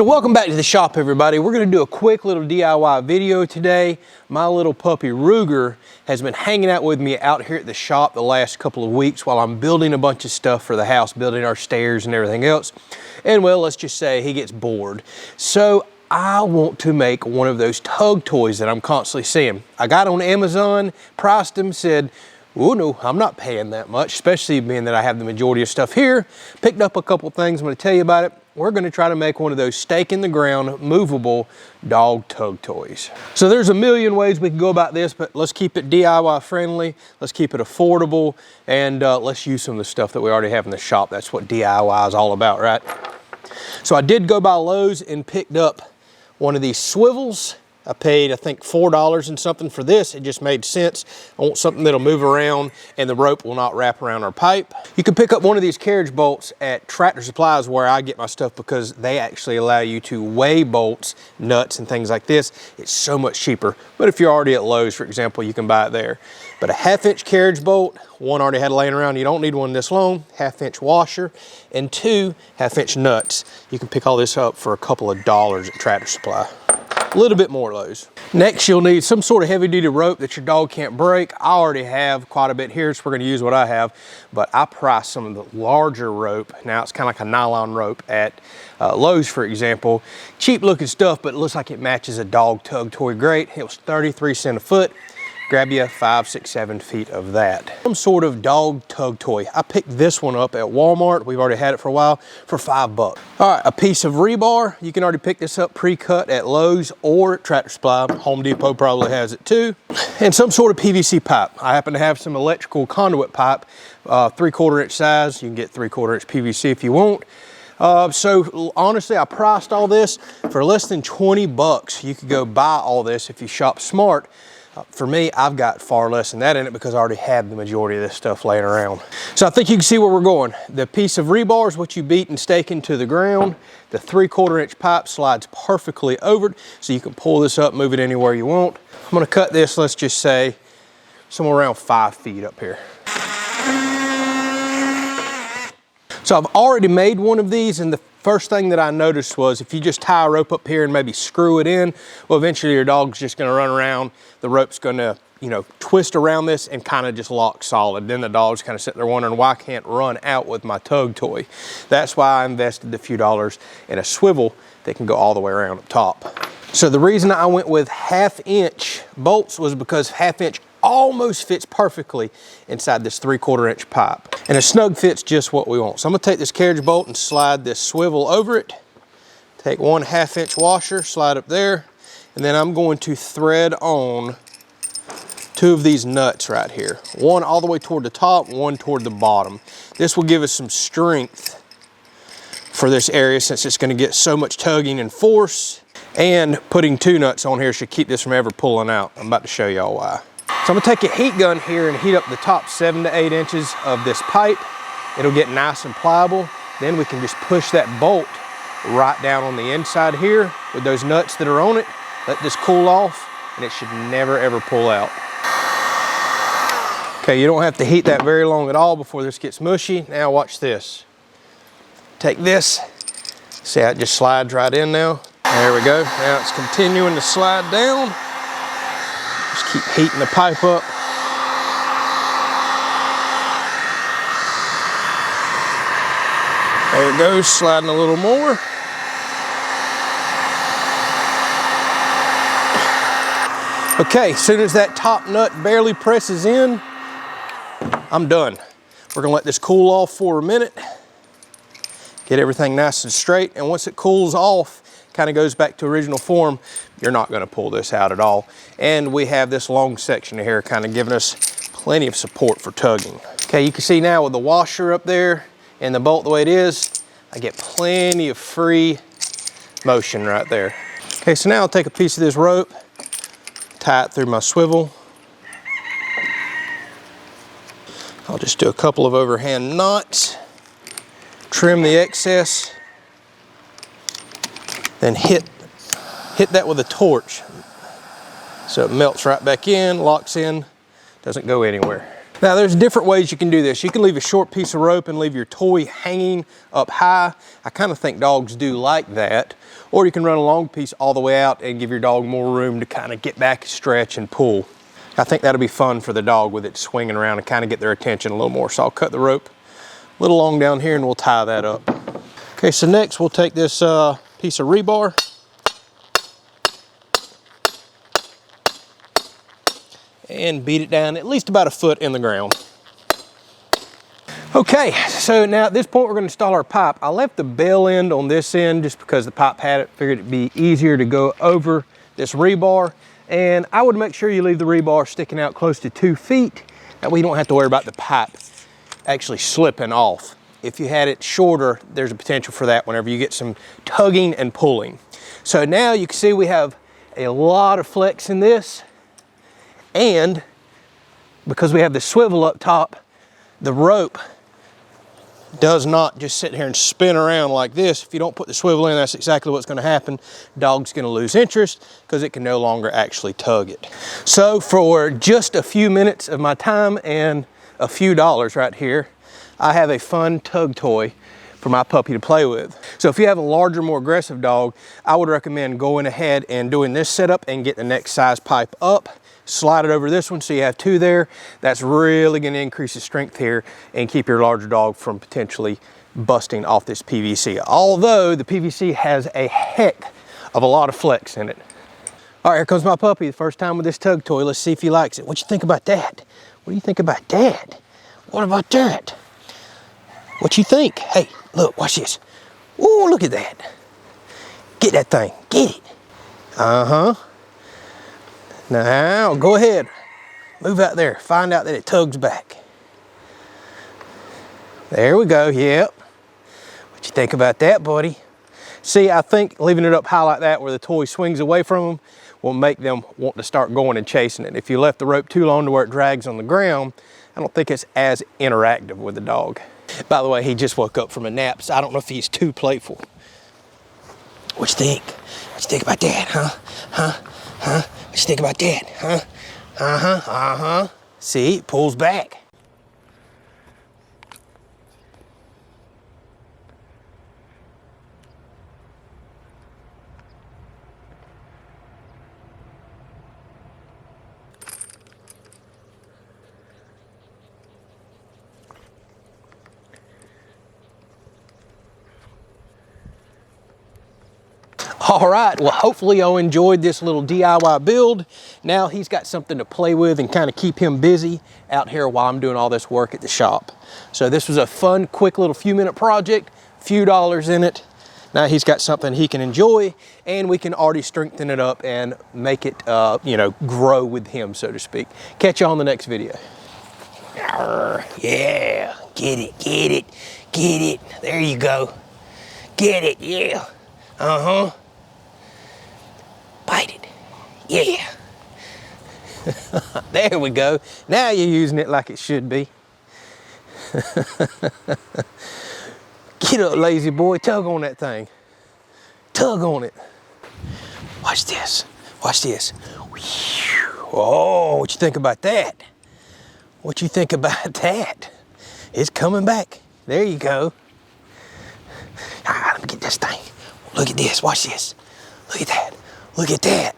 So welcome back to the shop, everybody. We're going to do a quick little DIY video today. My little puppy Ruger has been hanging out with me out here at the shop the last couple of weeks while I'm building a bunch of stuff for the house, building our stairs and everything else. And well, let's just say he gets bored. So I want to make one of those tug toys that I'm constantly seeing. I got on Amazon, priced them, said, oh no, I'm not paying that much, especially being that I have the majority of stuff here. Picked up a couple things, I'm going to tell you about it. We're going to try to make one of those stake in the ground, movable dog tug toys. So there's a million ways we can go about this, but let's keep it DIY friendly. Let's keep it affordable, and let's use some of the stuff that we already have in the shop. That's what DIY is all about, right? So I did go by Lowe's and picked up one of these swivels. I paid, I think, $4 and something for this. It just made sense. I want something that'll move around and the rope will not wrap around our pipe. You can pick up one of these carriage bolts at Tractor Supply is where I get my stuff because they actually allow you to weigh bolts, nuts, and things like this. It's so much cheaper. But if you're already at Lowe's, for example, you can buy it there. But a 1/2-inch carriage bolt, one already had laying around. You don't need one this long. 1/2-inch washer, and 2 1/2-inch nuts. You can pick all this up for a couple of dollars at Tractor Supply. A little bit more Lowe's. Next, you'll need some sort of heavy-duty rope that your dog can't break. I already have quite a bit here, so we're going to use what I have, but I priced some of the larger rope. Now it's kind of like a nylon rope at Lowe's, for example. Cheap looking stuff, but it looks like it matches a dog tug toy great. It was 33 cents a foot. Grab you 5, 6, 7 feet of that. Some sort of dog tug toy. I picked this one up at Walmart. We've already had it for a while for $5. All right, a piece of rebar. You can already pick this up pre-cut at Lowe's or at Tractor Supply. Home Depot probably has it too. And some sort of PVC pipe. I happen to have some electrical conduit pipe, 3/4 inch size. You can get 3/4 inch PVC if you want. So honestly, I priced all this for less than 20 bucks. You could go buy all this if you shop smart. For me, I've got far less than that in it because I already have the majority of this stuff laying around. So I think you can see where we're going. The piece of rebar is what you beat and stake into the ground. The 3/4 inch pipe slides perfectly over it, so you can pull this up, move it anywhere you want. I'm gonna cut this, let's just say, somewhere around 5 feet up here. So I've already made one of these, and the first thing that I noticed was if you just tie a rope up here and maybe screw it in, well, eventually your dog's just gonna run around. The rope's gonna, twist around this and kind of just lock solid. Then the dog's kind of sitting there wondering why I can't run out with my tug toy. That's why I invested a few dollars in a swivel that can go all the way around up top. So the reason I went with 1/2-inch bolts was because 1/2-inch almost fits perfectly inside this 3/4 inch pipe. And a snug fit's just what we want. So I'm gonna take this carriage bolt and slide this swivel over it. Take 1 1/2-inch washer, slide up there, and then I'm going to thread on 2 of these nuts right here. One all the way toward the top, one toward the bottom. This will give us some strength for this area since it's gonna get so much tugging and force. And putting 2 nuts on here should keep this from ever pulling out. I'm about to show y'all why. So I'm gonna take a heat gun here and heat up the top 7 to 8 inches of this pipe. It'll get nice and pliable. Then we can just push that bolt right down on the inside here with those nuts that are on it. Let this cool off and it should never ever pull out. Okay, you don't have to heat that very long at all before this gets mushy. Now watch this. Take this, see how it just slides right in now? There we go. Now it's continuing to slide down. Just keep heating the pipe up. There it goes, sliding a little more. Okay, as soon as that top nut barely presses in, I'm done. We're gonna let this cool off for a minute. Get everything nice and straight, and once it cools off, kind of goes back to original form, you're not going to pull this out at all. And we have this long section here kind of giving us plenty of support for tugging. Okay, you can see now with the washer up there and the bolt the way it is, I get plenty of free motion right there. Okay, so now I'll take a piece of this rope, tie it through my swivel. I'll just do a couple of overhand knots, trim the excess, then hit that with a torch so it melts right back in, locks in, doesn't go anywhere. Now there's different ways you can do this. You can leave a short piece of rope and leave your toy hanging up high. I kind of think dogs do like that. Or you can run a long piece all the way out and give your dog more room to kind of get back, stretch, and pull. I think that'll be fun for the dog with it swinging around and kind of get their attention a little more. So I'll cut the rope a little long down here and we'll tie that up. Okay, so next we'll take this piece of rebar. And beat it down at least about a foot in the ground. Okay, so now at this point we're going to install our pipe. I left the bell end on this end just because the pipe had it. Figured it'd be easier to go over this rebar. And I would make sure you leave the rebar sticking out close to 2 feet. That way you don't have to worry about the pipe actually slipping off. If you had it shorter, there's a potential for that whenever you get some tugging and pulling. So now you can see we have a lot of flex in this. And because we have the swivel up top, the rope does not just sit here and spin around like this. If you don't put the swivel in, that's exactly what's going to happen. Dog's going to lose interest because it can no longer actually tug it. So for just a few minutes of my time and a few dollars right here, I have a fun tug toy for my puppy to play with. So if you have a larger, more aggressive dog, I would recommend going ahead and doing this setup and get the next size pipe up. Slide it over this one so you have 2 there. That's really going to increase the strength here and keep your larger dog from potentially busting off this PVC. Although the PVC has a heck of a lot of flex in it. All right, here comes my puppy. The first time with this tug toy. Let's see if he likes it. What you think about that? What do you think about that? What about that? What you think? Hey, look, watch this. Ooh, look at that. Get that thing, get it. Uh-huh. Now, go ahead, move out there, find out that it tugs back. There we go, yep. What you think about that, buddy? See, I think leaving it up high like that where the toy swings away from them will make them want to start going and chasing it. If you left the rope too long to where it drags on the ground, I don't think it's as interactive with the dog. By the way, he just woke up from a nap, so I don't know if he's too playful. What you think? What you think about that, huh? Huh? What you think about that, huh? Uh-huh. See, it pulls back. All right, well, hopefully y'all enjoyed this little DIY build. Now he's got something to play with and kind of keep him busy out here while I'm doing all this work at the shop. So this was a fun, quick little few-minute project, few dollars in it. Now he's got something he can enjoy, and we can already strengthen it up and make it, you know, grow with him, so to speak. Catch you on the next video. Yeah, get it. There you go. Get it, yeah. Uh-huh. Bite it. Yeah. There we go. Now you're using it like it should be. Get up, lazy boy. Tug on that thing. Tug on it. Watch this. Watch this. Oh, what you think about that? What you think about that? It's coming back. There you go. All right, let me get this thing. Look at this. Watch this. Look at that. Look at that.